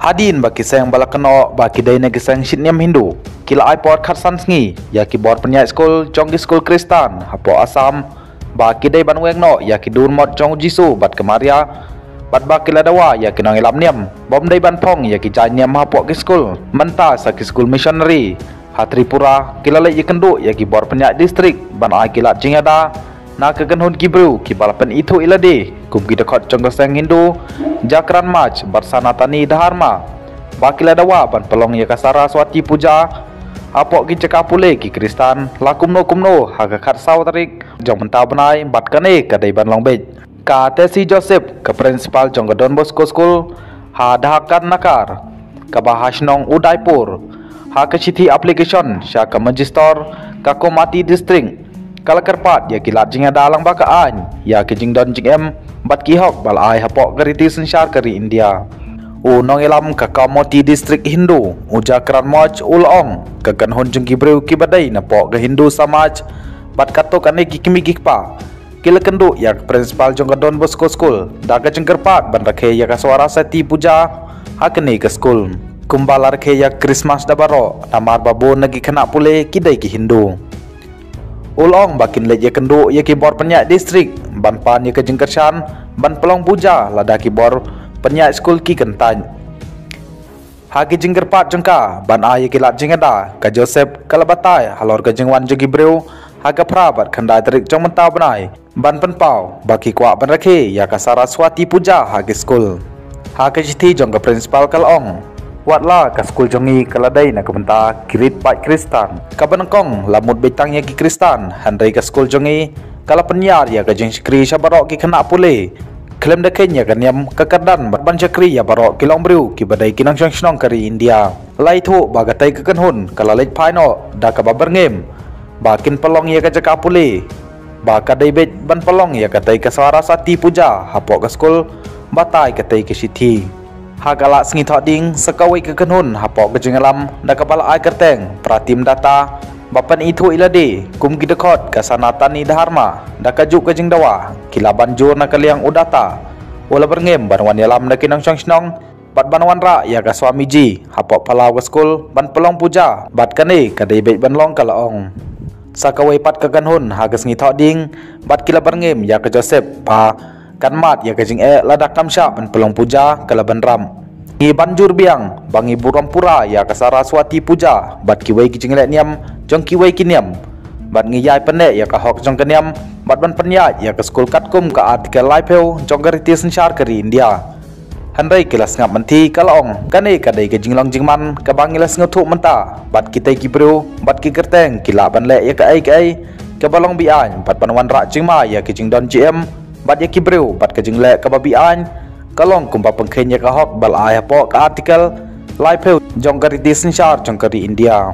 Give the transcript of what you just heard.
Hadin baki sayang balakano baki day nagi sayang shitniam Hindu. Kila iPod khatsan sngi ya ki bor penyai school jonggi school Kristan hapo Asam baki day ban weng no ya ki dur mod jong Jisu bat kemaria bat baki ladawa ya ki nang ilam niam bom day ban pong ya ki jai niam hapo ki school menta sa ki school missionary Hatripura kila lay ikendu ya ki bor penyai distrik ban ai kila jingada na kegenhun kibru ki balapan itu ilade kum ki dekot jong sayang Hindu Jakran Maj Barsana Tani Dharma Bakila dawa ban pelong ya kasara swati puja apok ki cekapule ki Kristan lakumno haga khat saw tarik jong menta banai bat kane kadai ban longbej ka tesi Joseph ke principal jong Don Bosco School ha dahakan nakar ka bahasnong Udaipur ha ke chithi application sya ka magister ka komati district kalakerpat ya kilat jinga dalang baka an ya ke jing don jing em bat ki hok bal ai hapok gariti sensyar kari India nong ilam ka kamoti distrik Hindu Jakran Maj ulong ka kanhon jung kibreu ki badai na pok ke Hindu samaj bat katok ane ki kimi pa kila kendu ya principal jong Don Bosco School daga jengkerpat ban rakhe ya ka suara sati puja hakne ke school kumbal rakhe ya Christmas dabaro namar babo nagi khana pule kidai ki Hindu ulong bakin le ya kendu ya ki bor penyak distrik ban pan ya ke jengkershan ban pelong puja ladaki bor penyak school ki kentan hagi jengkerpat jengka ban ay kilat jengada ka Joseph kalabatai halor ka jengwan jogi breu haga prabat khandai tarik jong menta banai ban penpau baki kwa ban rakhe ya ka Saraswati puja hagi school haga jithi jong ka principal kalong watla ka school jongi kaladai na kementa kirit pat Kristan ka banangkong lamut betang ya ki Kristan handai ka school jongi kala penyar ya ka jeng skri sabarok ki khana pule klem dekenya kan yam kakadan ban chakri ya barok kilong breu ki badai kinang shnong kari India lai thu bagatai ka kanhun kala lej phaino da ka babar ngem bakin pelong ya ka jaka pule ba ka dai bet ban pelong ya ka tai ka Saraswati puja hapo ka school batai ka tai ka sithi hagala sngi thoding sakawai ka kanhun hapo ka jengalam da ka bala ai kerteng pratim data bapan itu ilade kum ki dekot ka Sanatani Dharma da ka juk ka jingdawa kila banjur na kaliang udata wala berngem banwan yalam da kinang shnong bat banwan ra ya ka Swamiji hapo palau ka school ban pelong puja bat kane ka dei bet ban long kalaong sakawai pat ka kanhun hagas ngi thoding bat kila berngem ya ka Joseph pa kan mat ya ka jing ladak kamsha ban pelong puja kala ban ram ngi banjur biang bangi burampura ya ka Saraswati puja bat kiwai ki jinglek niam jong kiwai kiniam bat ngi yai pene ya ka hok jong keniam bat ban penya ya ka school katkum ka artikel live jong gariti sensyar kari India handai kelas ngap menti kalong kane kadai ke jinglong jingman ka bangilas ngothuk menta bat kitai ki bro bat ki kerteng kila ban le ya ka ai ka balong bi an bat banwan ra jingma ya ki jingdon GM bat ya ki bro bat ke jingle ka babi an kalong kumpa pengkhenya ka hok bal ai hapo ka artikel live jong gariti sensyar jong kari India